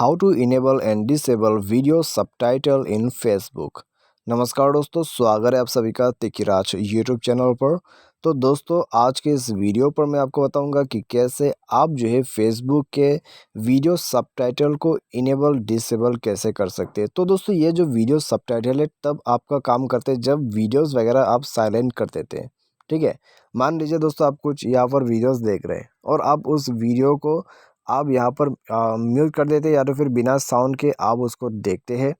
How to enable and disable video subtitle in Facebook. नमस्कार दोस्तों, स्वागत है आप सभी का तिकिराज यूट्यूब चैनल पर। तो दोस्तों, आज के इस वीडियो पर मैं आपको बताऊंगा कि कैसे आप जो है फेसबुक के वीडियो सबटाइटल को इनेबल डिसेबल कैसे कर सकते हैं। तो दोस्तों, ये जो वीडियो सबटाइटल है तब आपका काम करते हैं जब वीडियोस वगैरह आप साइलेंट कर देते हैं। ठीक है, मान लीजिए दोस्तों, आप कुछ यहाँ पर वीडियोस देख रहे हैं और आप उस वीडियो को आप यहाँ पर म्यूट कर देते हैं या तो फिर बिना साउंड के आप उसको देखते हैं,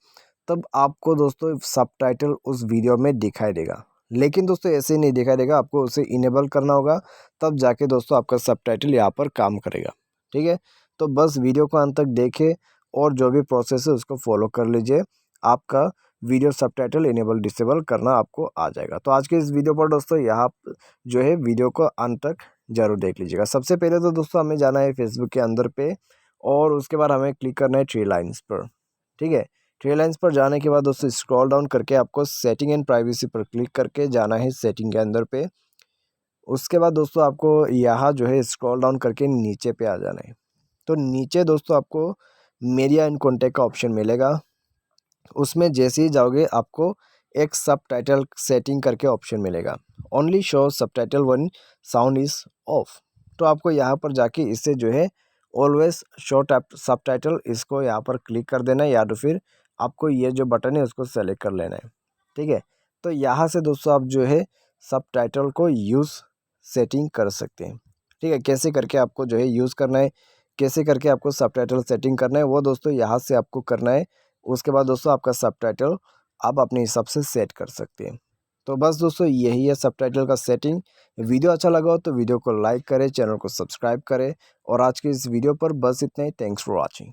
तब आपको दोस्तों सबटाइटल उस वीडियो में दिखाई देगा। लेकिन दोस्तों ऐसे ही नहीं दिखाई देगा, आपको उसे इनेबल करना होगा, तब जाके दोस्तों आपका सबटाइटल यहाँ पर काम करेगा। ठीक है, तो बस वीडियो को अंत तक देखें और जो भी प्रोसेस है उसको फॉलो कर लीजिए, आपका वीडियो सबटाइटल इनेबल डिसेबल करना आपको आ जाएगा। तो आज के इस वीडियो पर दोस्तों यहाँ जो है वीडियो को अंत तक ज़रूर देख लीजिएगा। सबसे पहले तो दोस्तों हमें जाना है फेसबुक के अंदर पे और उसके बाद हमें क्लिक करना है थ्री लाइन्स पर। ठीक है, थ्री लाइन्स पर जाने के बाद दोस्तों स्क्रॉल डाउन करके आपको सेटिंग एंड प्राइवेसी पर क्लिक करके जाना है सेटिंग के अंदर पे। उसके बाद दोस्तों आपको यहाँ जो है स्क्रॉल डाउन करके नीचे पे आ जाना है। तो नीचे दोस्तों आपको मीडिया एंड कॉन्टैक्ट का ऑप्शन मिलेगा। उसमें जैसे ही जाओगे आपको एक सबटाइटल सेटिंग करके ऑप्शन मिलेगा, only show subtitle one sound is of. तो आपको यहाँ पर जाके इससे जो है ऑलवेज शो सबटाइटल इसको यहाँ पर क्लिक कर देना है या तो फिर आपको ये जो बटन है उसको सेलेक्ट कर लेना है। ठीक है, तो यहाँ से दोस्तों आप जो है सबटाइटल को यूज़ सेटिंग कर सकते हैं। ठीक है, कैसे करके आपको जो है यूज़ करना है, कैसे करके आपको सबटाइटल सेटिंग करना है, वो दोस्तों यहाँ से आपको करना है। उसके बाद दोस्तों आपका सबटाइटल आप अपने हिसाब से सेट कर सकते हैं। तो बस दोस्तों यही है सबटाइटल का सेटिंग। वीडियो अच्छा लगा हो तो वीडियो को लाइक करें, चैनल को सब्सक्राइब करें और आज के इस वीडियो पर बस इतना ही। Thanks for watching.